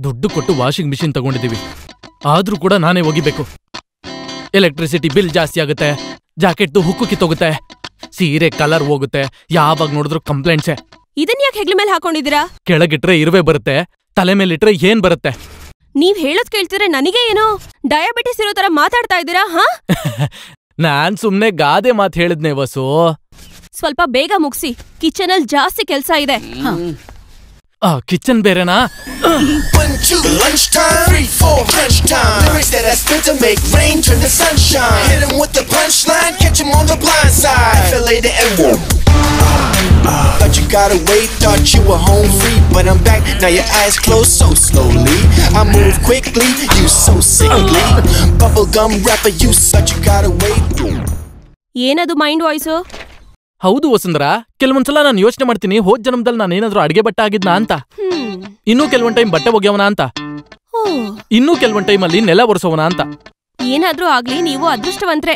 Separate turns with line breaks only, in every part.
ದುಡ್ಡು ಕೊಟ್ಟು washing machine ತಗೊಂಡಿದೀವಿ, ಆದ್ರೂ ಕೂಡ ನಾನೇ ಒಗಿಬೇಕು. ಎಲೆಕ್ಟ್ರಿಸಿಟಿ ಬಿಲ್ ಜಾಸ್ತಿ ಆಗುತ್ತೆ, ಜಾಕೆಟ್ದು ಹುಕ್ಕು ಕಿತ್ತೋಗುತ್ತೆ, ಸೀರೆ ಕಲರ್ ಹೋಗುತ್ತೆ, ಯಾವಾಗ ನೋಡಿದ್ರು ಕಂಪ್ಲೇಂಟ್ಸೆ.
ಇದನ್ ಯಾಕೆ ಹೆಗ್ಲ ಮೇಲೆ ಹಾಕೊಂಡಿದ್ದೀರಾ?
ಕೆಳಗಿಟ್ರೆ ಇರುವೆ ಬರುತ್ತೆ, ತಲೆ ಮೇಲಿಟ್ರೆ ಏನ್ ಬರುತ್ತೆ?
ನೀವ್ ಹೇಳೋದ್ ಕೇಳ್ತಿದ್ರೆ ನನಗೆ ಏನೋ ಡಯಾಬಿಟಿಸ್ ಇರೋ ತರ ಮಾತಾಡ್ತಾ ಇದ್ದೀರಾ? ಹಾ
ನಾನ್ ಸುಮ್ನೆ ಗಾದೆ ಮಾತ್ ಹೇಳಿದ್ನೆ ವಸು.
ಸ್ವಲ್ಪ ಬೇಗ ಮುಗ್ಸಿ, ಕಿಚನ್ ಅಲ್ಲಿ ಜಾಸ್ತಿ ಕೆಲ್ಸ ಇದೆ.
Kitchen ಬೇರೆನಾ?
1, 2, lunchtime, 3, 4, crunch time. Lyrics that I spent to make rain turn to sunshine. Hit him with the punchline, catch him on the blind side. Fillet the M1. Thought you got away, thought you were home free, but I'm back, now your eyes closed so slowly. I move quickly, you so sickly. Bubblegum rapper, you such you got away.
ಏನದು mind voice?
ಹೌದು ವಸುಂಧರ, ಕೆಲವೊಂದ್ಸಲ ನಾನು ಯೋಚನೆ ಮಾಡ್ತೀನಿ, ಹೋದ್ ಜನ್ಮದಲ್ಲಿ ನಾನೇನಾದ್ರೂ ಅಡ್ಗೆ ಬಟ್ಟೆ ಆಗಿದ್ನಾ ಅಂತ, ಇನ್ನೂ ಕೆಲವೊಂದ್ ಟೈಮ್ ಬಟ್ಟೆ ಒಗೆಯವನ ಅಂತ, ಇನ್ನೂ ಕೆಲವೊಂದ್ ಟೈಮ್ ಅಲ್ಲಿ ನೆಲ ಒರೆಸೋವನ ಅಂತ.
ಏನಾದ್ರೂ ಆಗ್ಲಿ, ನೀವು ಅದೃಷ್ಟವಂತ್ರೆ.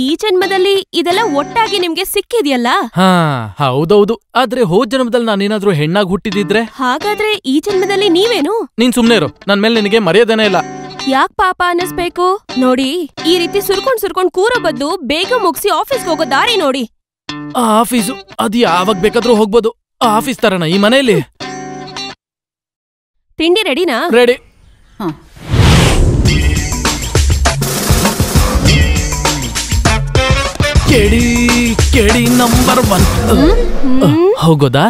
ಈ ಜನ್ಮದಲ್ಲಿ ಇದೆಲ್ಲ ಒಟ್ಟಾಗಿ ನಿಮ್ಗೆ ಸಿಕ್ಕಿದ್ಯಲ್ಲ.
ಹೌದೌದು. ಆದ್ರೆ ಹೋದ್ ಜನ್ಮದಲ್ಲಿ ನಾನೇನಾದ್ರೂ ಹೆಣ್ಣಾಗಿ ಹುಟ್ಟಿದಿದ್ರೆ?
ಹಾಗಾದ್ರೆ ಈ ಜನ್ಮದಲ್ಲಿ ನೀವೇನು?
ನೀನ್ ಸುಮ್ನೆ ಇರು, ನನ್ ಮೇಲೆ ನಿನಗೆ ಮರ್ಯಾದೆನೇ ಇಲ್ಲ.
ಯಾಕ್ ಪಾಪ ಅನ್ನಿಸ್ಬೇಕು? ನೋಡಿ, ಈ ರೀತಿ ಸುರ್ಕೊಂಡ್ ಕೂರೋ ಬದ್ದು ಬೇಗ ಮುಗಿಸಿ ಆಫೀಸ್ಗೆ ಹೋಗೋ ದಾರಿ ನೋಡಿ.
ಆಫೀಸು ಅದು ಯಾವಾಗ ಬೇಕಾದ್ರೂ ಹೋಗ್ಬೋದು. ಆಫೀಸ್ ತರನ ಈ ಮನೆಯಲ್ಲಿ?
ತಿಂಡಿ ರೆಡಿನಾ?
ರೆಡಿ. ಕೇಳಿ ನಂಬರ್ 1. ಹೋಗೋದಾ?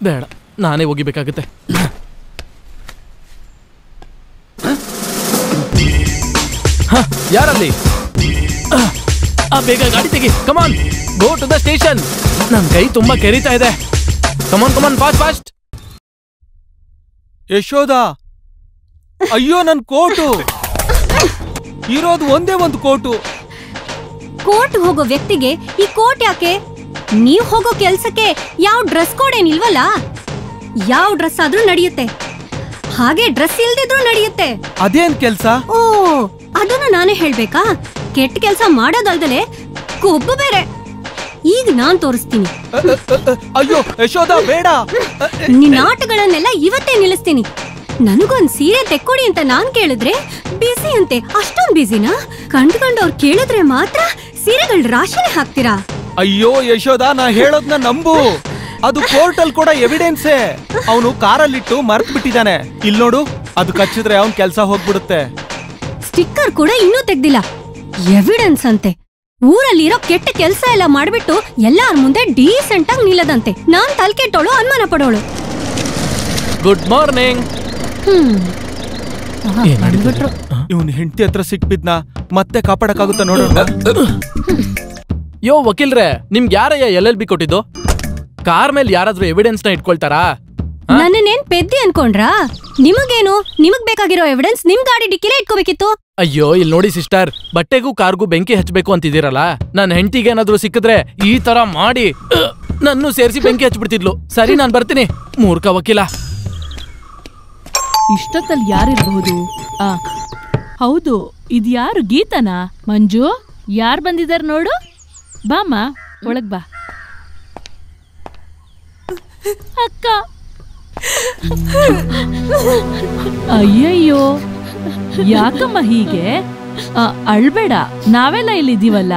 ಬೇಡ, ನಾನೇ ಹೋಗಿಬೇಕಾಗುತ್ತೆ. ಯಾರಲ್ಲಿ? ಬೇಗ ಗಾಡಿ ತೆಗಿ, ಕಮಾನ್, ಗೋ ಟು ದ ಸ್ಟೇಷನ್. ನನ್ ಕೈ ತುಂಬಾ ಕೆರಿತಾ ಇದೆ. ಕಮಾನ್ ಫಾಸ್ಟ್.
ಯಶೋದ, ಅಯ್ಯೋ ನನ್ ಕೋಟು ಇರೋದು ಒಂದೇ ಒಂದು ಕೋಟು.
ಕೋರ್ಟ್ ಹೋಗೋ ವ್ಯಕ್ತಿಗೆ ಈ ಕೋಟ್ ಯಾಕೆ? ನೀವ್ ಹೋಗೋ ಕೆಲ್ಸಕ್ಕೆ ಯಾವ ಡ್ರೆಸ್ ಕೋಡ್ ಏನಿಲ್ವಲ್ಲ. ಯಾವ ಡ್ರೆಸ್ ಆದ್ರೂ ನಡೆಯುತ್ತೆ, ಹಾಗೆ ಡ್ರೆಸ್ ಇಲ್ದಿದ್ರೂ ನಡೆಯುತ್ತೆ.
ಅದೇನ್ ಕೆಲ್ಸ?
ಓ, ಅದನ್ನು ನಾನೇ ಹೇಳ್ಬೇಕಾ? ಕೆಟ್ಟ ಕೆಲ್ಸ ಮಾಡೋದಲ್ದಲೆ ಕೊಬ್ಬು ಬೇರೆ. ಈಗ ನಾನ್ ತೋರಿಸ್ತೀನಿ.
ಅಯ್ಯೋ ಯಶೋದ, ಬೇಡ.
ನಿನ್ನ ಆಟಗಳನ್ನೆಲ್ಲ ಇವತ್ತೇ ನಿಲ್ಲಿಸ್ತೀನಿ. ನನಗೊಂದ್ ಸೀರೆ ತೆಕ್ಕೊಡಿ ಅಂತ ನಾನ್ ಕೇಳಿದ್ರೆ ಬಿಸಿ ಅಂತೆ. ಅಷ್ಟೊಂದ್ ಬಿಸಿನಾ? ಕಂಡ್ಕೊಂಡವ್ರು ಕೇಳಿದ್ರೆ ಮಾತ್ರ ಸೀರೆಗಳ ರಾಶಿನೇ ಹಾಕ್ತೀರಾ?
ಅಯ್ಯೋ ಯಶೋದ, ನಾ ಹೇಳೋದ್ನ ನಂಬು. ಅದು ಕೋರ್ಟಲ್ ಕೂಡ ಎವಿಡೆನ್ಸೇ. ಅವನು ಕಾರಲ್ಲಿಟ್ಟು ಮರ್ತ್ ಬಿಟ್ಟಿದ್ದಾನೆ. ಇಲ್ ನೋಡು, ಅದು ಕಚ್ಚಿದ್ರೆ ಅವನ್ ಕೆಲ್ಸ ಹೋಗ್ಬಿಡುತ್ತೆ.
ಸ್ಟಿಕ್ಕರ್ ಕೂಡ ಇನ್ನೂ ತೆಗ್ದಿಲ್ಲ. ಎವಿಡೆನ್ಸ್ ಅಂತೆ. ಊರಲ್ಲಿರೋ ಕೆಟ್ಟ ಕೆಲ್ಸ ಎಲ್ಲ ಮಾಡ್ಬಿಟ್ಟು ಎಲ್ಲಾರ ಮುಂದೆ ಡೀಸೆಂಟ್ ಆಗಿ ನಿಲ್ಲದಂತೆ. ನಾನ್ ತಲೆ ಕೆಟ್ಟೋಳು, ಅನುಮಾನ ಪಡೋಳು.
Good morning.
ಇವನ್ ಹೆಂಡತಿ ಹತ್ರ ಸಿಕ್ಬಿದ್ನ ಮತ್ತೆ ಕಾಪಾಡಕ್ಕಾಗುತ್ತ ನೋಡು.
ಯೋ ವಕೀಲ್ರೆ, ನಿಮ್ಗೆ ಯಾರಯ್ಯ LLB ಕೊಟ್ಟಿದ್ದು? ಕಾರ್ ಮೇಲೆ ಯಾರಾದ್ರೂ ಎವಿಡೆನ್ಸ್ ನ ಇಟ್ಕೊಳ್ತಾರಾ?
ನನ್ನೇನ್ ಪೆದ್ದಿ ಅನ್ಕೊಂಡ್ರಾ? ನಿಮಗೇನು? ನಿಮಗ್ ಬೇಕಾಗಿರೋ ಎವಿಡೆನ್ಸ್ ನಿಮ್ ಗಾಡಿ ಡಿಕ್ಕಿಲೇ ಇಟ್ಕೋಬೇಕಿತ್ತು.
ಅಯ್ಯೋ, ಇಲ್ಲಿ ನೋಡಿ ಸಿಸ್ಟರ್, ಬಟ್ಟೆಗೂ ಕಾರ್ಗೂ ಬೆಂಕಿ ಹಚ್ಚಬೇಕು ಅಂತಿದ್ದೀರಲ್ಲ, ನನ್ ಹೆಂಡತಿಗೆ ಏನಾದ್ರೂ ಸಿಕ್ಕಿದ್ರೆ ಈ ತರ ಮಾಡಿ ನನ್ನೂ ಸೇರಿಸಿ ಬೆಂಕಿ ಹಚ್ಬಿಡ್ತಿದ್ಲು. ಸರಿ, ನಾನ್ ಬರ್ತೀನಿ. ಮೂರ್ಖ ವಕೀಲ.
ಇಷ್ಟೊತ್ತಲ್ಲಿ ಯಾರಿರಬಹುದು? ಹೌದು, ಇದ್ಯಾರು? ಗೀತನಾ? ಮಂಜು, ಯಾರು ಬಂದಿದಾರ ನೋಡು. ಬಾಮ್ಮ, ಒಳಗ್ ಬಾ. ಅಕ್ಕ, ಅಯ್ಯಯ್ಯೋ, ಯಾಕಮ್ಮ ಹೀಗೆ? ಅಳ್ಬೇಡ, ನಾವೆಲ್ಲ ಇಲ್ಲಿದ್ದೀವಲ್ಲ.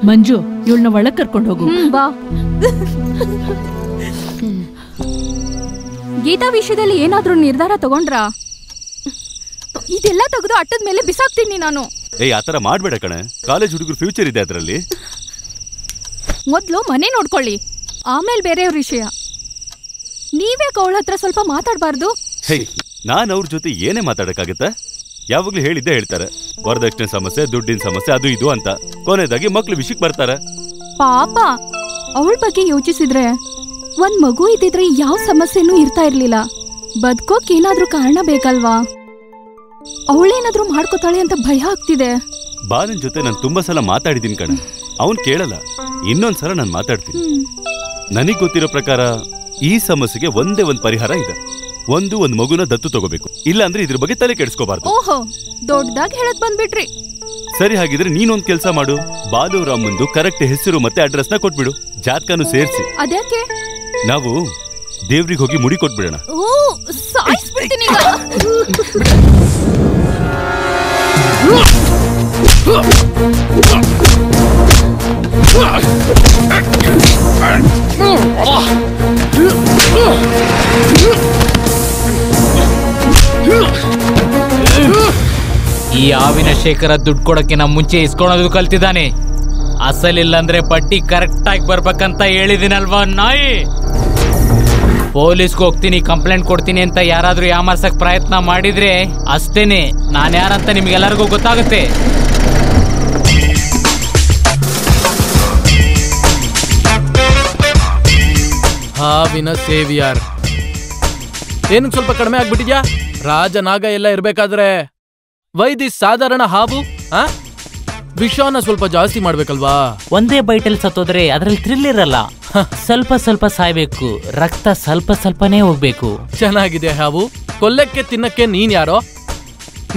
ಮಂಜು, ಇವಳನ್ನ ಒಳಗ್ ಕರ್ಕೊಂಡು ಹೋಗು.
ಬಾ.
ಗೀತಾ ವಿಷಯದಲ್ಲಿ ಏನಾದ್ರೂ ನಿರ್ಧಾರ ತಗೊಂಡ್ರಾ? ಇದೆಲ್ಲ ತೆಗೆದು ಅಟ್ಟದ ಮೇಲೆ ಬಿಸಾಕ್ತೀನಿ ನಾನು.
ಆತರ ಮಾಡ್ಬೇಡ ಕಣೆ, ಕಾಲೇಜ್ ಹುಡುಗರು ಫ್ಯೂಚರ್ ಇದೆ ಅದರಲ್ಲಿ.
ಮೊದ್ಲು ಮನೆ ನೋಡ್ಕೊಳ್ಳಿ, ಆಮೇಲೆ ಬೇರೆಯವ್ರ ವಿಷಯ. ನೀವೇ ಅವಳ ಹತ್ರ ಸ್ವಲ್ಪ ಮಾತಾಡ್ಬಾರ್ದು?
ನಾನ್ ಅವ್ರ ಜೊತೆ ಏನೇ ಮಾತಾಡಕ್ಕಾಗತ್ತೆ? ಯಾವಾಗ್ಲೂ ಹೇಳಿದ್ದೆ ಹೇಳ್ತಾರೆ, ವರದಕ್ಷಿಣೆ ಸಮಸ್ಯೆ, ದುಡ್ಡಿನ ಸಮಸ್ಯೆ, ಅದು ಇದು ಅಂತ. ಕೊನೆದಾಗಿ ಮಕ್ಳು ವಿಷಯಕ್ಕೆ ಬರ್ತಾರೆ.
ಪಾಪ, ಅವಳ ಬಗ್ಗೆ ಯೋಚಿಸಿದ್ರೆ ಒಂದ್ ಮಗು ಇದ್ದಿದ್ರೆ ಯಾವ ಸಮಸ್ಯೆನೂ ಇರ್ತಾ ಇರ್ಲಿಲ್ಲ. ಬದುಕೋಕ್ ಏನಾದ್ರೂ ಕಾರಣ ಬೇಕಲ್ವಾ? ಅವಳೇನಾದ್ರೂ ಮಾಡ್ಕೋತಾಳೆ ಅಂತ ಭಯ ಆಗ್ತಿದೆ.
ಬಾಲನ್ ಜೊತೆ ನಾನು ತುಂಬಾ ಸಲ ಮಾತಾಡಿದೀನಿ ಕಣ, ಅವನ್ ಕೇಳಲ್ಲ. ಇನ್ನೊಂದ್ಸಲ ನಾನು ಮಾತಾಡ್ತೀನಿ. ನನಗ್ ಗೊತ್ತಿರೋ ಪ್ರಕಾರ ಈ ಸಮಸ್ಯೆಗೆ ಒಂದೇ ಒಂದ್ ಪರಿಹಾರ ಇದೆ. ಒಂದ್ ಮಗುನ ದತ್ತು ತಗೋಬೇಕು, ಇಲ್ಲ ಅಂದ್ರೆ ಇದ್ರ ಬಗ್ಗೆ ತಲೆ ಕೆಡಿಸ್ಕೋಬಾರ್ದು.
ಓಹೋ, ದೊಡ್ಡದಾಗಿ ಹೇಳಕ್ ಬಂದ್ಬಿಟ್ರಿ.
ಸರಿ, ಹಾಗಿದ್ರೆ ನೀನೊಂದ್ ಕೆಲ್ಸ ಮಾಡು. ಬಾಲುರಾಮಂದು ಕರೆಕ್ಟ್ ಹೆಸರು ಮತ್ತೆ ಅಡ್ರೆಸ್ ನ ಕೊಟ್ಬಿಡು, ಜಾತಕನು ಸೇರ್ಸಿ.
ಅದ್ಯಾಕೆ?
ನಾವು ದೇವ್ರಿಗೆ ಹೋಗಿ ಮುಡಿ ಕೊಟ್ಬಿಡೋಣ.
ಓ ಸಾಯಿಸ್ಬಿಡ್ತೀನಿ ಈಗ.
ಈ ಆವಿನ ಶೇಖರ ದುಡ್ಡು ಕೊಡಕ್ಕೆ ನಮ್ ಮುಂಚೆ ಇಸ್ಕೊಳೋದು ಕಲ್ತಿದ್ದಾನೆ. ಅಸಲಿಲ್ಲ ಅಂದ್ರೆ ಬಡ್ಡಿ ಕರೆಕ್ಟ್ ಆಗಿ ಬರ್ಬೇಕಂತ ಹೇಳಿದಿನಲ್ವಾ ನಾಯಿ. ಪೊಲೀಸ್ಗೆ ಹೋಗ್ತೀನಿ, ಕಂಪ್ಲೇಂಟ್ ಕೊಡ್ತೀನಿ ಅಂತ ಯಾರಾದ್ರೂ ಯಾಮಾರ್ಸಕ್ ಪ್ರಯತ್ನ ಮಾಡಿದ್ರೆ ಅಷ್ಟೇನೆ ನಾನ್ ಯಾರಂತ ನಿಮ್ಗೆಲ್ಲರಿಗೂ ಗೊತ್ತಾಗುತ್ತೆ.
ಹಾವಿನ ಸೇವಿಯಾರ್ ಏನಕ್ಕೆ ಸ್ವಲ್ಪ ಕಡಿಮೆ ಆಗ್ಬಿಟ್ಟಿದ್ಯಾ? ರಾಜನಾಗ ಎಲ್ಲ ಇರ್ಬೇಕಾದ್ರೆ ವೈದಿ ಸಾಧಾರಣ ಹಾವು ವಿಷಾನ ಸ್ವಲ್ಪ ಜಾಸ್ತಿ ಮಾಡ್ಬೇಕಲ್ವಾ?
ಒಂದೇ ಬೈಟಲ್ಲಿ ಸತ್ತೋದ್ರೆ ಅದ್ರಲ್ಲಿ ಥ್ರಿಲ್ ಇರಲ್ಲ. ಸ್ವಲ್ಪ ಸ್ವಲ್ಪ ಸಾಯ್ಬೇಕು, ರಕ್ತ ಸ್ವಲ್ಪ ಸ್ವಲ್ಪನೇ ಹೋಗ್ಬೇಕು.
ಚೆನ್ನಾಗಿದೆ ಹಾವು. ಕೊಲ್ಲಕ್ಕೆ ತಿನ್ನಕ್ಕೆ ನೀನ್ ಯಾರೋ?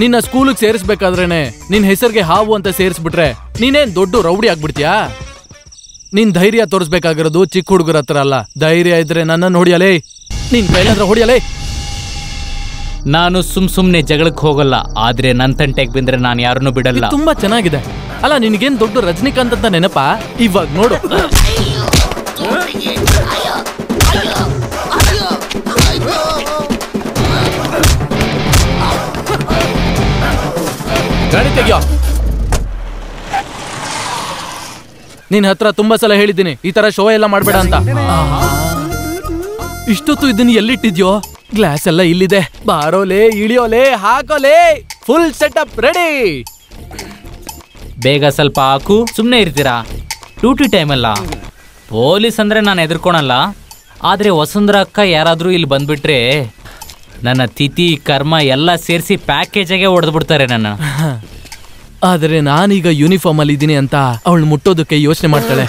ನಿನ್ನ ಸ್ಕೂಲಿಗೆ ಸೇರಿಸ್ಬೇಕಾದ್ರೇನೆ ನಿನ್ ಹೆಸರಿಗೆ ಹಾವು ಅಂತ ಸೇರಿಸ್ಬಿಟ್ರೆ ನೀನೇನ್ ದೊಡ್ಡ ರೌಡಿ ಆಗ್ಬಿಡ್ತೀಯಾ? ನಿನ್ ಧೈರ್ಯ ತೋರಿಸ್ಬೇಕಾಗಿರೋದು ಚಿಕ್ಕ ಹುಡುಗರ ಹತ್ರ ಅಲ್ಲ. ಧೈರ್ಯ ಇದ್ರೆ ನನ್ನ ಹೊಡಿಯಲೇ, ನಿನ್ ಕೈಲಾದ್ರೆ ಹೊಡಿಯಲೇ.
ನಾನು ಸುಮ್ನೆ ಜಗಳಕ್ಕೆ ಹೋಗಲ್ಲ, ಆದ್ರೆ ನನ್ ತಂಟೆಗೆ ಬಂದ್ರೆ ನಾನು ಯಾರನ್ನೂ ಬಿಡಲ್ಲ.
ತುಂಬಾ ಚೆನ್ನಾಗಿದೆ. ಅಲ್ಲ ನಿನ್ಗೇನ್ ದೊಡ್ಡ ರಜನಿಕಾಂತ್ ಅಂತ ನೆನಪಾ? ಇವಾಗ ನೋಡು, ಗಾಡಿ ತೆಗಿಯೋ. ನಿನ್ ಹತ್ರ ತುಂಬಾ ಸಲ ಹೇಳಿದ್ದೀನಿ ಈ ತರ ಶೋ ಎಲ್ಲ ಮಾಡ್ಬೇಡ ಅಂತ. ಇಷ್ಟೊತ್ತು ಇದನ್ನ ಎಲ್ಲಿಟ್ಟಿದ್ಯೋ? ಗ್ಲಾಸ್ ಎಲ್ಲ ಇಲ್ಲಿದೆ. ಬಾರೋಲೆ, ಇಳಿಯೋಲೆ, ಹಾಕೋಲೆ, ಫುಲ್ ಸೆಟಪ್ ರೆಡಿ.
ಬೇಗ ಸ್ವಲ್ಪ ಹಾಕು. ಸುಮ್ನೆ ಇರ್ತೀರಾ? ಡ್ಯೂಟಿ ಟೈಮ್ ಅಲ್ಲ. ಪೊಲೀಸ್ ಅಂದ್ರೆ ನಾನು ಎದುರ್ಕೊಳಲ್ಲ, ಆದ್ರೆ ವಸುಂಧರಾ ಅಕ್ಕ ಯಾರಾದ್ರೂ ಇಲ್ಲಿ ಬಂದ್ಬಿಟ್ರೆ ನನ್ನ ತಿಥಿ ಕರ್ಮ ಎಲ್ಲ ಸೇರಿಸಿ ಪ್ಯಾಕೇಜಾಗೆ ಹೊಡೆದ್ಬಿಡ್ತಾರೆ ನನ್ನ.
ಆದ್ರೆ ನಾನೀಗ ಯೂನಿಫಾರ್ಮ್ ಅಲ್ಲಿ ಇದ್ದೀನಿ ಅಂತ ಅವಳು ಮುಟ್ಟೋದಕ್ಕೆ ಯೋಚನೆ ಮಾಡ್ತಾಳೆ.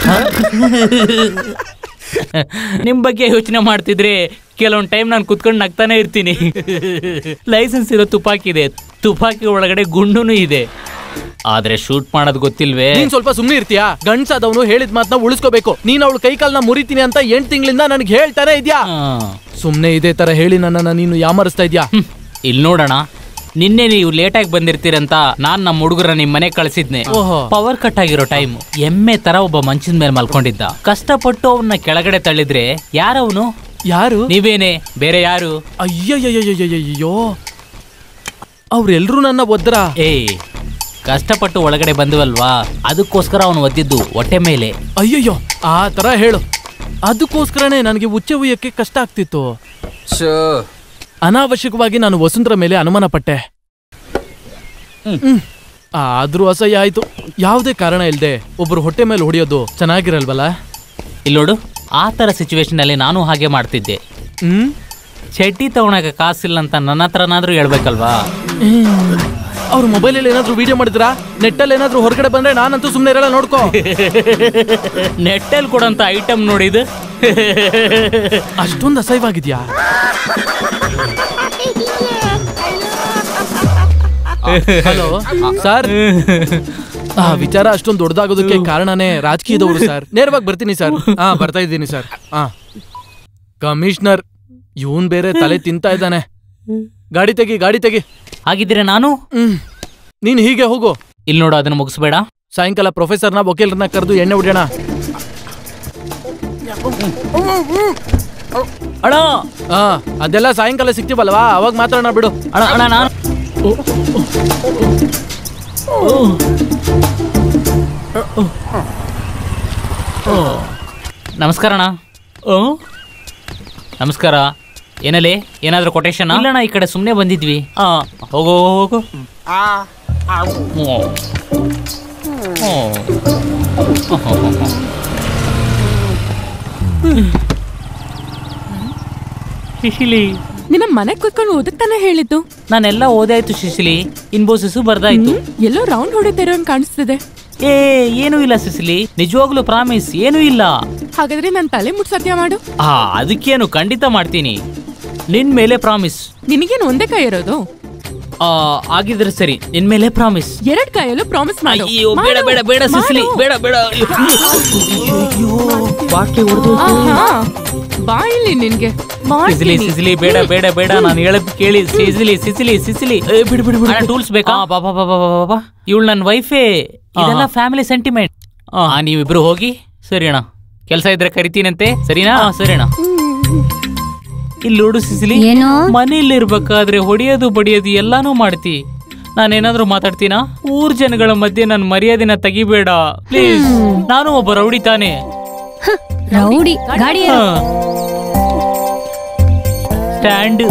ನಿಮ್ ಬಗ್ಗೆ ಯೋಚನೆ ಮಾಡ್ತಿದ್ರೆ ಕೆಲವೊಂದ್ ಟೈಮ್ ನಾನು ಕುತ್ಕೊಂಡು ನಗ್ತಾನೆ ಇರ್ತೀನಿ. ಲೈಸೆನ್ಸ್ ಇರೋ ತುಪಾಕಿ ಇದೆ, ತುಪಾಕಿ ಒಳಗಡೆ ಗುಂಡುನು ಇದೆ, ಆದ್ರೆ ಶೂಟ್ ಮಾಡೋದ್ ಗೊತ್ತಿಲ್ವೇ?
ನೀನ್ ಸ್ವಲ್ಪ ಸುಮ್ನೆ ಇರ್ತೀಯಾ? ಗಂಡ್ಸಾದವನು ಹೇಳಿದ ಮಾತನ್ನ ಉಳಿಸ್ಕೋಬೇಕು. ನೀನ್ ಅವಳು ಕೈ ಕಾಲ್ನ ಮುರಿತೀನಿ ಅಂತ 8 ತಿಂಗಳಿಂದ ನನಗೆ ಹೇಳ್ತಾನೆ ಇದ್ಯಾ? ಸುಮ್ನೆ ಇದೇ ತರ ಹೇಳಿ ನನ್ನನ್ನ ನೀನು ಯಾಮರಿಸ್ತಾ ಇದ್ಯಾ?
ಇಲ್ಲಿ ನೋಡೋಣ, ನಿನ್ನೆ ನೀವು ಲೇಟಾಗಿ ಬಂದಿರ್ತೀರಂತ ನಾನ್ ನಮ್ಮ ಹುಡುಗರ ನಿಮ್ ಮನೆ ಕಳ್ಸಿದ್ನೆ. ಪವರ್ ಕಟ್ ಆಗಿರೋ ಟೈಮ್ ಎಮ್ಮೆ ತರ ಒಬ್ಬ ಮಂಚದ ಮೇಲೆ ಮಲ್ಕೊಂಡಿದ್ದ. ಕಷ್ಟಪಟ್ಟು ಅವನ್ನ ಕೆಳಗಡೆ ತಳ್ಳಿದ್ರೆ ಯಾರವನು?
ಯಾರು?
ನೀವೇನೆ, ಬೇರೆ ಯಾರು?
ಅಯ್ಯಯ್ಯಯ್ಯಯ್ಯೋ, ಅವ್ರೆಲ್ರೂ ನನ್ನ ಒದ್ರ.
ಕಷ್ಟಪಟ್ಟು ಒಳಗಡೆ ಬಂದವಲ್ವಾ, ಅದಕ್ಕೋಸ್ಕರ ಅವನು ಒದ್ದಿದ್ದು ಹೊಟ್ಟೆ ಮೇಲೆ.
ಅಯ್ಯಯ್ಯೋ, ಆ ತರ ಹೇಳು. ಅದಕ್ಕೋಸ್ಕರನೇ ನನಗೆ ಉಚ್ಚೆ ಉಯ್ಯಕ್ಕೆ ಕಷ್ಟ ಆಗ್ತಿತ್ತು. ಅನಾವಶ್ಯಕವಾಗಿ ನಾನು ವಸುಂಧರಾ ಮೇಲೆ ಅನುಮಾನ ಪಟ್ಟೆ. ಆದ್ರೂ ಅಸಹ್ಯ ಆಯ್ತು. ಯಾವುದೇ ಕಾರಣ ಇಲ್ದೆ ಒಬ್ರು ಹೊಟ್ಟೆ ಮೇಲೆ ಹೊಡಿಯೋದು ಚೆನ್ನಾಗಿರಲ್ವಲ್ಲ?
ಇಲ್ಲಿ ನೋಡು, ಆ ತರ ಸಿಚುವೇಶನ್ ಅಲ್ಲಿ ನಾನು ಹಾಗೆ ಮಾಡ್ತಿದ್ದೆ. ಚಡ್ಡಿ ತಗೊಳಕ ಕಾಸಿಲ್ಲ ಅಂತ ನನ್ನ ಹತ್ರನಾದ್ರೂ ಹೇಳ್ಬೇಕಲ್ವಾ?
ಅವ್ರ ಮೊಬೈಲಲ್ಲಿ ಏನಾದ್ರು ವಿಡಿಯೋ ಮಾಡಿದ್ರಾ? ನೆಟ್ಟಲ್ಲಿ ಏನಾದ್ರು ಹೊರಗಡೆ ಬಂದ್ರೆ ನಾನಂತೂ ಸುಮ್ಮನೆ ಇರಲ್ಲ, ನೋಡ್ಕೋ.
ನೆಟ್ಟಲ್ಲಿ ಕೊಡಂತ ಐಟಮ್ ನೋಡಿದ್
ಅಷ್ಟೊಂದು ಅಸಹ್ಯವಾಗಿದ್ಯಾ? ಹಲೋ ಸರ್, ಆ ವಿಚಾರ ಅಷ್ಟೊಂದು ದೊಡ್ಡದಾಗೋದಕ್ಕೆ ಕಾರಣನೇ ರಾಜಕೀಯದವರು ಸರ್. ನೇರವಾಗಿ ಬರ್ತೀನಿ ಸರ್. ಬರ್ತಾ ಇದ್ದೀನಿ ಸರ್. ಕಮಿಷನರ್ ಇವನ್ ಬೇರೆ ತಲೆ ತಿಂತಾ ಇದ್ದಾನೆ. ಗಾಡಿ ತೆಗಿ, ಗಾಡಿ ತೆಗಿ.
ಹಾಗಿದ್ರೆ ನಾನು
ನೀನ್ ಹೀಗೆ ಹೋಗು.
ಇಲ್ಲಿ ನೋಡು, ಅದನ್ನ ಮುಗಿಸ್ಬೇಡ.
ಸಾಯಂಕಾಲ ಪ್ರೊಫೆಸರ್ನ ವಕೀಲರನ್ನ ಕರೆದು ಎಣ್ಣೆ ಹೊಡ್ಯೋಣ.
ಅಣ್ಣ,
ಅದೆಲ್ಲ ಸಾಯಂಕಾಲ ಸಿಗ್ತೀವಲ್ವಾ, ಅವಾಗ ಮಾತಾಡೋಣ ಬಿಡು.
ಅಣ್ಣ ಅಣ್ಣ ನಾನು ನಮಸ್ಕಾರ ಅಣ್ಣ. ನಮಸ್ಕಾರ. ಏನಲ್ಲಿ ಏನಾದ್ರೂ ಕೊಟೇಶನ್? ಇಲ್ಲಣ್ಣ, ಈ ಕಡೆ ಸುಮ್ಮನೆ ಬಂದಿದ್ವಿ. ಹೋಗೋ ಹೋಗೋ. ಶಿಶಿಲಿ,
ನಿನ್ನ ಮನೆ ಕುತ್ಕೊಂಡು ಓದಕ್ತಾನೆ ಹೇಳಿದ್ದು.
ನಾನೆಲ್ಲ ಓದಾಯ್ತು ಶಿಶಿಲಿ, ಇನ್ಬೋಸಿಸು ಬರ್ದಾಯ್ತು.
ಎಲ್ಲೋ ರೌಂಡ್ ಹೊಡಿತಿರೋ ಕಾಣಿಸ್ತಿದೆ.
ಏನೂ ಇಲ್ಲ ಶಿಶಿಲಿ, ನಿಜವಾಗ್ಲೂ ಪ್ರಾಮಿಸ್, ಏನೂ ಇಲ್ಲ.
ಹಾಗಾದ್ರೆ ನನ್ ತಲೆ ಮುಟ್ ಸತ್ಯ ಮಾಡು.
ಅದಕ್ಕೇನು, ಖಂಡಿತ ಮಾಡ್ತೀನಿ. ನಿನ್ ಮೇಲೆ ಪ್ರಾಮಿಸ್.
ನಿನಗೇನು ಒಂದೇ ಕೈ ಇರೋದು?
ಆಗಿದ್ರೆ ಸರಿ, ನಿನ್ ಮೇಲೆ ಪ್ರಾಮಿಸ್.
2 ಕೈಯಲ್ಲೂ ಪ್ರಾಮಿಸ್ ಮಾಡು.
ಬೇಡ ಬೇಡ ಬೇಡ ಶಿಶಿಲಿ, ಬೇಡ ಬೇಡ.
ಬಾಯಿಲಿ ನಿನ್ಗೆ
ಸಿಸಿಲಿ ಸಿಸಿಲಿ ಬೇಡ ಬೇಡ ಬೇಡ ನಾನು ಹೇಳದ್ ಕೇಳಿ ಸಿಸಿಲಿ ಸಿಸಿಲಿ ಸಿಸಿಲಿ ಬಿಡು ಬಿಡು ಬಿಡು ಟೂಲ್ಸ್ ಬೇಕಾ ಬಾಬಾ ಬಾಬಾ ಬಾಬಾ ಇವಳು ನನ್ನ ವೈಫೇ ಇದೆಲ್ಲ ಫ್ಯಾಮಿಲಿ ಸೆಂಟಿಮೆಂಟ್ ನೀವಿಬ್ರು ಹೋಗಿ ಸರಿ ಅಣ್ಣ ಕೆಲಸ ಇದ್ರೆ ಕರಿತೀನಂತೆ ಸರಿನಾ ಸರಿ ಅಣ್ಣ ಇಲ್ಲಿ ನೋಡು ಸಿಸಿಲಿ ಮನೇಲಿ ಇರ್ಬೇಕಾದ್ರೆ ಹೊಡಿಯೋದು ಬಡಿಯೋದು ಎಲ್ಲಾನು ಮಾಡ್ತಿ ನಾನೇನಾದ್ರೂ ಮಾತಾಡ್ತೀನಾ ಊರ್ ಜನಗಳ ಮಧ್ಯೆ ನನ್ನ ಮರ್ಯಾದೆನ ತೆಗಿಬೇಡ ಪ್ಲೀಸ್ ನಾನು ಒಬ್ಬ ರೌಡಿ ತಾನೆ
ರೌಡಿ ಗಾಡಿ
ಸ್ಟ್ಯಾಂಡ್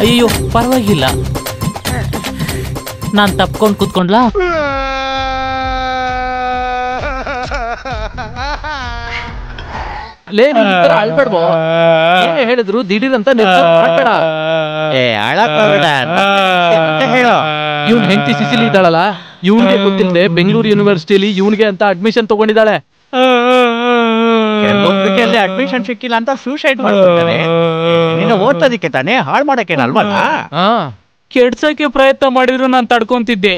ಅಯ್ಯೋ ಪರವಾಗಿಲ್ಲ ನಾನ್ ತಪ್ಕೊಂಡ್ ಕೂತ್ಕೊಂಡ್ಲಾ
ಅಳ್ಬೇಡ್ಬೋ ಹೇಳಿದ್ರು ದಿಢೀರಂತ ಇವ್ನ ಹೆಂಡತಿ ಸಿಸಿಲಿ ಇದ್ದಾಳಲ್ಲ ಇವ್ನಿಗೆ ಗೊತ್ತಿಲ್ಲದೆ ಬೆಂಗಳೂರು ಯೂನಿವರ್ಸಿಟಿಲಿ ಇವ್ನಿಗೆ ಅಂತ ಅಡ್ಮಿಷನ್ ತಗೊಂಡಿದ್ದಾಳೆ
ಅಡ್ಮಿಷನ್ ಸಿಕ್ಕಿಲ್ಲ ಅಂತ ಸೂಸೈಡ್ ಮಾಡ್ತಾರೆ ನೀನು ಓದ್ತದಕ್ಕೆ ತಾನೇ ಹಾಳು ಮಾಡಕ್ಕೇನಲ್ವಾ
ಕೆಡ್ಸಕ್ಕೆ ಪ್ರಯತ್ನ ಮಾಡಿದ್ರು ನಾನು ತಡ್ಕೊಂತಿದ್ದೆ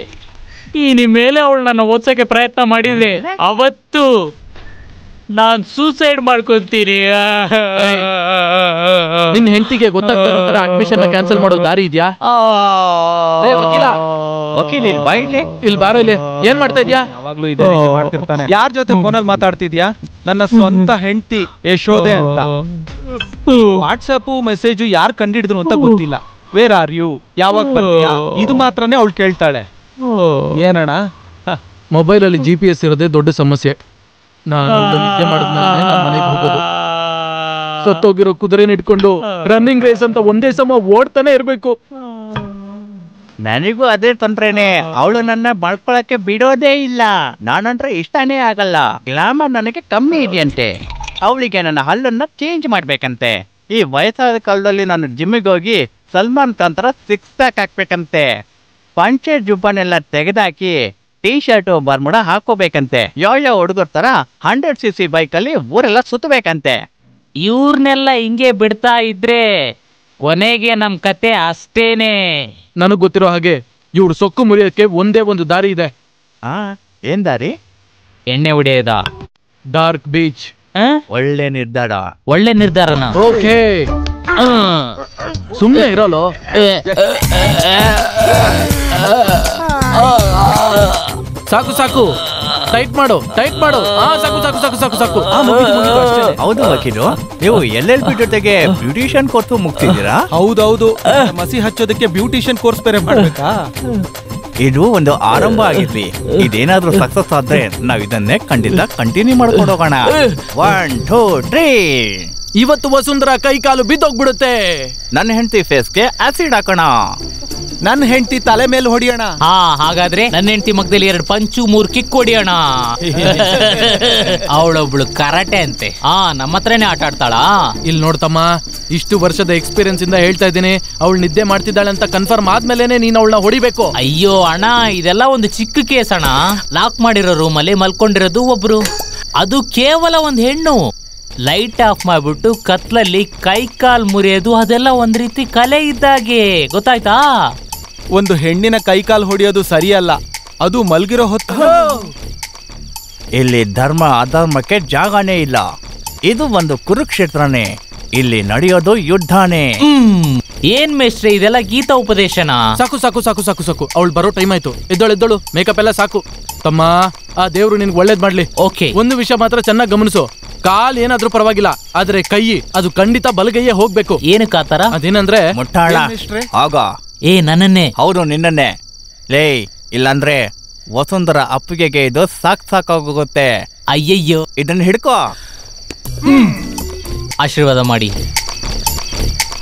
ಈ ಮೇಲೆ ಅವಳು ನನ್ನ ಓದ್ಸಕ್ಕೆ ಪ್ರಯತ್ನ ಮಾಡಿದ್ರೆ ಅವತ್ತು ನಾನ್ ಸೂಸೈಡ್ ಮಾಡ್ಕೊಂತೀನಿ
ನಿನ್ ಹೆಂಡತಿಗೆ ಗೊತ್ತಾಗ್ತಾ ಅಡ್ಮಿಷನ್ ಕ್ಯಾನ್ಸಲ್ ಮಾಡೋ ದಾರಿ ಇದೆಯಾ ಇಲ್ಲಿ ಬಾರೋ ಇಲ್ಲಿ ಏನ್ ಮಾಡ್ತಾ ಇದ್ಯಾ
ಯಾರ ಜೊತೆ ಫೋನಲ್ಲಿ ಮಾತಾಡ್ತಿದ್ಯಾ ನನ್ನ ಸ್ವಂತ ಹೆಂಡತಿ ಯಶೋದೆ ಅಂತ ವಾಟ್ಸಪ್ ಮೆಸೇಜ್ ಯಾರು ಕಂಡಿಡಿದ್ರು ಅಂತ ಗೊತ್ತಿಲ್ಲ ವೇರ್ ಆರ್ ಯು ಯಾವಾಗ ಬರ್ತೀಯಾ ಇದು ಮಾತ್ರನೇ ಅವಳು ಕೇಳ್ತಾಳೆ ಏನಣ್ಣ
ಮೊಬೈಲ್ ಅಲ್ಲಿ GPS ಇರೋದೇ ದೊಡ್ಡ ಸಮಸ್ಯೆ ನಾನು ನಿದ್ದೆ ಮಾಡಿದ್ಮೇಲೆ ಮನೆಗೆ ಹೋಗೋದು ಸತ್ತೋಗಿರೋ ಕುದುರೆನ ಇಟ್ಕೊಂಡು ರನ್ನಿಂಗ್ ರೇಸ್ ಅಂತ ಒಂದೇ ಸಮ ಓಡ್ತಾನೆ ಇರ್ಬೇಕು
ನನಗೂ ಅದೇ ತೊಂದ್ರೆನೆ ಅವಳು ನನ್ನ ಮಾಡ್ಕೊಳಕ್ಕೆ ಬಿಡೋದೇ ಇಲ್ಲ ನಾನಂದ್ರೆ ಇಷ್ಟನೇ ಆಗಲ್ಲ ಗ್ಲಾಮರ್ ನನಗೆ ಕಮ್ಮಿ ಇದೆಯಂತೆ ಅವಳಿಗೆ ನನ್ನ ಹಲ್ಲನ್ನ ಚೇಂಜ್ ಮಾಡ್ಬೇಕಂತೆ ಈ ವಯಸ್ಸಾದ ಕಾಲದಲ್ಲಿ ನಾನು ಜಿಮ್ಮಿಗೆ ಹೋಗಿ ಸಲ್ಮಾನ್ ಖಾನ್ ತರ 6 ಪ್ಯಾಕ್ ಹಾಕ್ಬೇಕಂತೆ ಪಂಚೆ ಜುಬ್ಬನೆಲ್ಲ ತೆಗೆದಾಕಿ ಟೀ ಶರ್ಟು ಬರ್ಮುಡ ಹಾಕೋಬೇಕಂತೆ ಯಾವ ಹುಡುಗರ ತರ 100cc ಬೈಕಲ್ಲಿ ಊರೆಲ್ಲ ಸುತ್ತಬೇಕಂತೆ
ಇವ್ರನ್ನೆಲ್ಲ ಹಿಂಗೆ ಬಿಡ್ತಾ ಇದ್ರೆ ಕೊನೆಗೆ ನಮ್ ಕತೆ ಅಷ್ಟೇನೆ
ನನಗ್ ಗೊತ್ತಿರೋ ಹಾಗೆ ಇವ್ರು ಸೊಕ್ಕು ಮುರಿಯೋಕೆ ಒಂದೇ ಒಂದು ದಾರಿ ಇದೆ
ಏನ್ ದಾರಿ
ಎಣ್ಣೆ ಹೊಡೆಯೋದ
ಡಾರ್ಕ್ ಬೀಚ್
ಒಳ್ಳೆ ನಿರ್ಧಾರ
ಒಳ್ಳೆ ನಿರ್ಧಾರನ
ಓಕೆ ಸುಮ್ಮನೆ ಇರೋಲು ಸಾಕು ಸಾಕು ಟೈಟ್ ಮಾಡು ಸಾಕು ಸಾಕು ಸಾಕು ಸಾಕು ಸಾಕು
ಹೌದು ವಕೀಲು ನೀವು LLB ಜೊತೆಗೆ ಬ್ಯೂಟಿಷಿಯನ್ ಕೋರ್ಸ್ ಮುಗ್ತಿದ್ದೀರಾ
ಹೌದೌದು ಮಸಿ ಹಚ್ಚೋದಕ್ಕೆ ಬ್ಯೂಟಿಷಿಯನ್ ಕೋರ್ಸ್ ಬೇರೆ ಮಾಡ್ಬೇಕಾ
ಇದು ಒಂದು ಆರಂಭ ಆಗಿರ್ಲಿ ಇದೇನಾದ್ರೂ ಸಕ್ಸಸ್ ಆದ್ರೆ ನಾವ್ ಇದನ್ನೇ ಖಂಡಿತ ಕಂಟಿನ್ಯೂ ಮಾಡ್ಕೊಂಡು ಹೋಗೋಣ 1 2 3
ಇವತ್ತು ವಸುಂಧರಾ ಕೈ ಕಾಲು ಬಿದ್ದೋಗ್ಬಿಡುತ್ತೆ
ನನ್ನ ಹೆಂಡತಿ ಫೇಸ್ಗೆ ಆಸಿಡ್ ಹಾಕೋಣ
ನನ್ನ ಹೆಂಡತಿ ತಲೆ ಮೇಲೆ ಹೊಡಿಯೋಣ
ಹಾಗಾದ್ರೆ ನನ್ನ ಹೆಂಡತಿ ಮಗದಲ್ಲಿ 2 ಪಂಚು 3 ಕಿಕ್ ಹೊಡಿಯೋಣ ಅವಳೊಬ್ಳು ಕರಾಟೆ ಅಂತೆ ನಮ್ಮ ಹತ್ರನೇ ಆಟ ಆಡ್ತಾಳ
ಇಲ್ಲಿ ನೋಡ್ತಮ್ಮ ಇಷ್ಟು ವರ್ಷದ ಎಕ್ಸ್ಪೀರಿಯನ್ಸ್ ಇಂದ ಹೇಳ್ತಾ ಇದ್ದೀನಿ ಅವಳು ನಿದ್ದೆ ಮಾಡ್ತಿದ್ದಾಳೆ ಅಂತ ಕನ್ಫರ್ಮ್ ಆದ್ಮೇಲೆನೆ ನೀನ್ ಅವಳನ್ನ ಹೊಡಿಬೇಕು
ಅಯ್ಯೋ ಅಣ್ಣ ಇದೆಲ್ಲ ಒಂದು ಚಿಕ್ಕ ಕೇಸ್ ಅಣ್ಣ ಲಾಕ್ ಮಾಡಿರೋ ರೂಮಲ್ಲಿ ಮಲ್ಕೊಂಡಿರೋದು ಒಬ್ರು ಅದು ಕೇವಲ ಒಂದು ಹೆಣ್ಣು ಲೈಟ್ ಆಫ್ ಮಾಡ್ಬಿಟ್ಟು ಕತ್ಲಲ್ಲಿ ಕೈ ಕಾಲ್ ಮುರಿಯೋದು ಅದೆಲ್ಲ ಒಂದ್ ರೀತಿ ಕಲೆ ಇದ್ದಾಗೆ ಗೊತ್ತಾಯ್ತಾ
ಒಂದು ಹೆಣ್ಣಿನ ಕೈ ಕಾಲ್ ಹೊಡಿಯೋದು ಸರಿಯಲ್ಲ ಅದು ಮಲ್ಗಿರೋ ಹೊತ್ತು
ಇಲ್ಲಿ ಧರ್ಮ ಅಧರ್ಮಕ್ಕೆ ಜಾಗನೇ ಇಲ್ಲ ಇದು ಒಂದು ಕುರುಕ್ಷೇತ್ರನೇ ಇಲ್ಲಿ ನಡೆಯೋದು ಯುದ್ಧನೇ
ಏನ್ ಮೇಷ್ಟ್ರೆ ಇದೆಲ್ಲ ಗೀತಾ ಉಪದೇಶನ
ಸಾಕು ಸಾಕು ಸಾಕು ಸಾಕು ಸಾಕು ಅವಳು ಬರೋ ಟೈಮ್ ಆಯ್ತು ಎದ್ದಳು ಮೇಕಪ್ ಎಲ್ಲ ಸಾಕು ತಮ್ಮ ಆ ದೇವ್ರು ನಿನ್ಗೆ ಒಳ್ಳೇದ್ ಮಾಡ್ಲಿ
ಓಕೆ
ಒಂದು ವಿಷಯ ಮಾತ್ರ ಚೆನ್ನಾಗಿ ಗಮನಿಸು ಕಾಲ್ ಏನಾದ್ರೂ ಪರವಾಗಿಲ್ಲ ಆದ್ರೆ ಕೈ ಅದು ಖಂಡಿತ ಬಲಗೈಯೇ ಹೋಗ್ಬೇಕು
ಏನಕ್ಕೆ ಆತರ
ಅದೇನಂದ್ರೆ
ಮುಟ್ಟಾಳ ಆಗ
ನನ್ನನ್ನೇ
ಹೌದು ನಿನ್ನನ್ನೇ ಲೇ ಇಲ್ಲಾಂದ್ರೆ ವಸುಂಧರಾ ಅಪ್ಪಿಗೆಗೆ ಇದು ಸಾಕಾಗೋಗುತ್ತೆ
ಅಯ್ಯಯ್ಯೋ
ಇದನ್ನ ಹಿಡ್ಕೋ
ಆಶೀರ್ವಾದ ಮಾಡಿ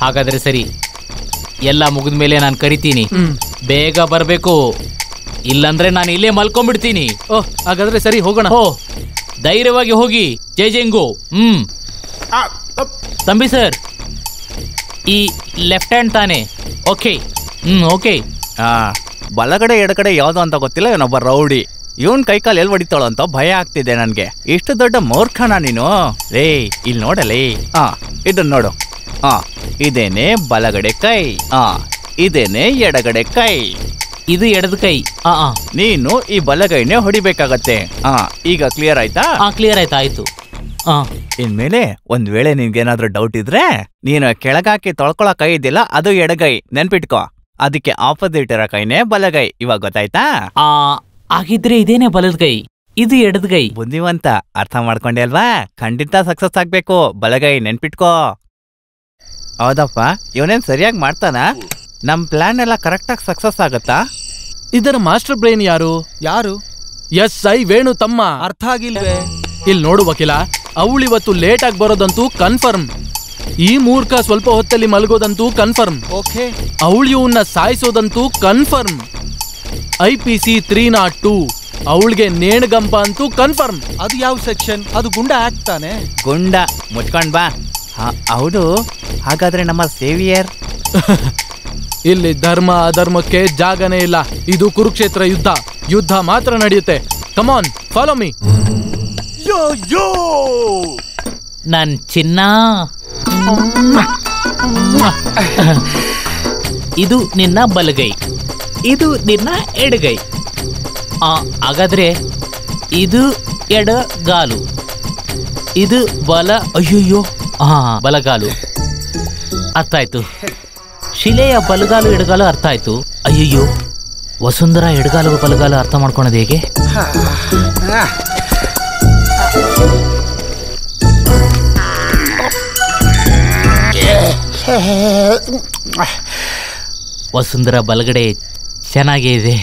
ಹಾಗಾದ್ರೆ ಸರಿ ಎಲ್ಲ ಮುಗಿದ ಮೇಲೆ ನಾನು ಕರಿತೀನಿ ಬೇಗ ಬರ್ಬೇಕು ಇಲ್ಲಂದ್ರೆ ನಾನು ಇಲ್ಲೇ ಮಲ್ಕೊಂಡ್ಬಿಡ್ತೀನಿ
ಹಾಗಾದ್ರೆ ಸರಿ ಹೋಗೋಣ
ಧೈರ್ಯವಾಗಿ ಹೋಗಿ ಜೈಜೆಂಗು ತಂಬಿ ಸರ್ ಈ ಲೆಫ್ಟ್ ಹ್ಯಾಂಡ್ ತಾನೆ ಓಕೆ ಓಕೆ
ಬಲಗಡೆ ಎಡಗಡೆ ಯಾವ್ದು ಅಂತ ಗೊತ್ತಿಲ್ಲ ಇವನೊಬ್ಬ ರೌಡಿ ಇವನ್ ಕೈಕಾಲು ಎಲ್ಲಿ ಹೊಡಿತಾಳೋ ಅಂತ ಭಯ ಆಗ್ತಿದೆ ನನ್ಗೆ ಇಷ್ಟು ದೊಡ್ಡ ಮೂರ್ಖನ ನೀನು ಲೇ ಇಲ್ಲಿ ನೋಡಲೇ ಇದನ್ನ ನೋಡು ಇದೇನೆ ಬಲಗಡೆ ಕೈ ಇದೇನೆ ಎಡಗಡೆ ಕೈ
ಇದು ಎಡದ ಕೈ
ನೀನು ಈ ಬಲಗೈನೇ ಹೊಡಿಬೇಕಾಗತ್ತೆ ಈಗ ಕ್ಲಿಯರ್ ಆಯ್ತಾ
ಕ್ಲಿಯರ್ ಆಯ್ತು
ಇನ್ಮೇಲೆ ಒಂದ್ ವೇಳೆ ನಿನ್ಗೇನಾದ್ರೂ ಡೌಟ್ ಇದ್ರೆ ನೀನು ಕೆಳಗಾಕಿ ತೊಳ್ಕೊಳ ಕೈ ಇದೆಯಲ್ಲ ಅದು ಎಡಗೈ, ನೆನ್ಪಿಟ್ಕೋ. ಅದಕ್ಕೆ ಆಪೋಸಿಟ್ ಇರೋ ಕೈನೇ ಬಲಗೈ. ಇವಾಗ ಗೊತ್ತಾಯ್ತಾ?
ಆಗಿದ್ರೆ ಇದೇನೆ ಬಲದ್ಗೈ, ಇದು ಎಡದ್ಗೈ.
ಬುದ್ಧಿವಂತ, ಅರ್ಥ ಮಾಡ್ಕೊಂಡೆ ಅಲ್ವಾ? ಖಂಡಿತ ಸಕ್ಸಸ್ ಆಗ್ಬೇಕು. ಬಲಗೈ ನೆನ್ಪಿಟ್ಕೋ. ಹೌದಪ್ಪ, ಇವನೇನ್ ಸರಿಯಾಗಿ ಮಾಡ್ತಾನ? ನಮ್ ಪ್ಲಾನ್ ಎಲ್ಲ ಕರೆಕ್ಟಾಗಿ ಸಕ್ಸಸ್ ಆಗತ್ತಾ?
ಇದರ ಮಾಸ್ಟರ್ ಬ್ರೈನ್ ಯಾರು? SI ವೇಣು ತಮ್ಮ.
ಅರ್ಥ ಆಗಿಲ್ವೇ?
ಇಲ್ಲಿ ನೋಡು ವಕೀಲ, ಅವಳಿವತ್ತು ಲೇಟ್ ಆಗಿ ಬರೋದಂತೂ ಕನ್ಫರ್ಮ್. ಈ ಮೂರ್ಖ ಸ್ವಲ್ಪ ಹೊತ್ತಲ್ಲಿ ಮಲಗೋದಂತೂ ಕನ್ಫರ್ಮ್. ಅವಳು ಇವನ್ನ ಸಾಯಿಸೋದಂತೂ ಕನ್ಫರ್ಮ್. IPC 302 ಅವಳಿಗೆ ನೇಣಗಂಪ ಅಂತೂ ಕನ್ಫರ್ಮ್.
ಅದು ಯಾವ ಸೆಕ್ಷನ್? ಅದು ಗುಂಡ ಆಗ್ತಾನೆ.
ಗುಂಡ ಮುಚ್ಕೊಂಡ್ ಬಾ. ಹೌದು, ಹಾಗಾದ್ರೆ ನಮ್ಮ ಸೇವಿಯರ್?
ಇಲ್ಲಿ ಧರ್ಮ ಅಧರ್ಮಕ್ಕೆ ಜಾಗನೇ ಇಲ್ಲ. ಇದು ಕುರುಕ್ಷೇತ್ರ ಯುದ್ಧ. ಯುದ್ಧ ಮಾತ್ರ ನಡೆಯುತ್ತೆ. ಕಮಾನ್, ಫಾಲೋ ಮೀ.
ನನ್ ಚಿನ್ನ, ಇದು ನಿನ್ನ ಬಲಗೈ, ಇದು ನಿನ್ನ ಎಡಗೈ. ಹಾಗಾದ್ರೆ ಇದು ಎಡಗಾಲು, ಇದು ಅಯ್ಯಯ್ಯೋ ಬಲಗಾಲು. ಅರ್ಥ ಆಯ್ತು. ಶಿಲೆಯ ಬಲಗಾಲು ಎಡಗಾಲು ಅರ್ಥ ಆಯ್ತು. ಅಯ್ಯಯ್ಯೋ, ವಸುಂಧರಾ ಎಡಗಾಲು ಬಲಗಾಲು ಅರ್ಥ ಮಾಡ್ಕೊಳೋದು ಹೇಗೆ? ವಸುಂಧರಾ ಬಲಗಡೆ ಚೆನ್ನಾಗೇ ಇದೆ.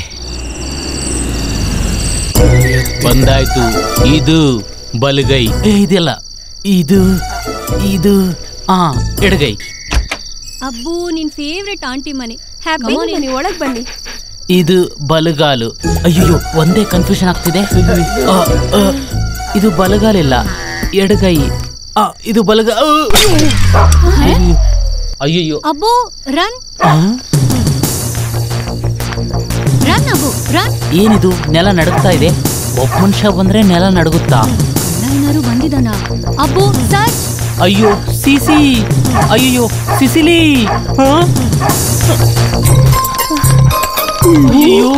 ಬಂದಾಯ್ತು. ಇದು ಬಲಗೈ, ಇದೆಲ್ಲ ಇದು ಎಡಗೈ.
ಅಬ್ಬು, ನಿನ್ ಫೇವ್ರೆಟ್ ಆಂಟಿ ಮನೆ. ಹ್ಯಾಪಿ
ಒಳಗ್ ಬನ್ನಿ.
ಇದು ಬಲಗಾಲು. ಅಯ್ಯೋ, ಒಂದೇ ಕನ್ಫ್ಯೂಷನ್ ಆಗ್ತಿದೆ. ಇದು ಬಲಗಾಲಿಲ್ಲ, ಎಡಗೈ. ಇದು ಬಲಗೈ. ಅಯ್ಯಯ್ಯೋ.
ಅಬ್ಬು, ರನ್ ಅಬ್ಬು, ರನ್.
ಏನಿದು? ನೆಲ ನಡುಗ್ತಾ ಇದೆ. ಒಬ್ಬ ಮನುಷ್ಯ ಬಂದ್ರೆ ನೆಲ ನಡುಗುತ್ತಾ?
ಏನಾರು ಬಂದಿದಾನ? ಅಬ್ಬು, ಸರ್ಚ್.
ಅಯ್ಯೋ, ಸಿಸಿ. ಅಯ್ಯೋ, ಸಿಸಿಲಿ. ಅಯ್ಯೋ,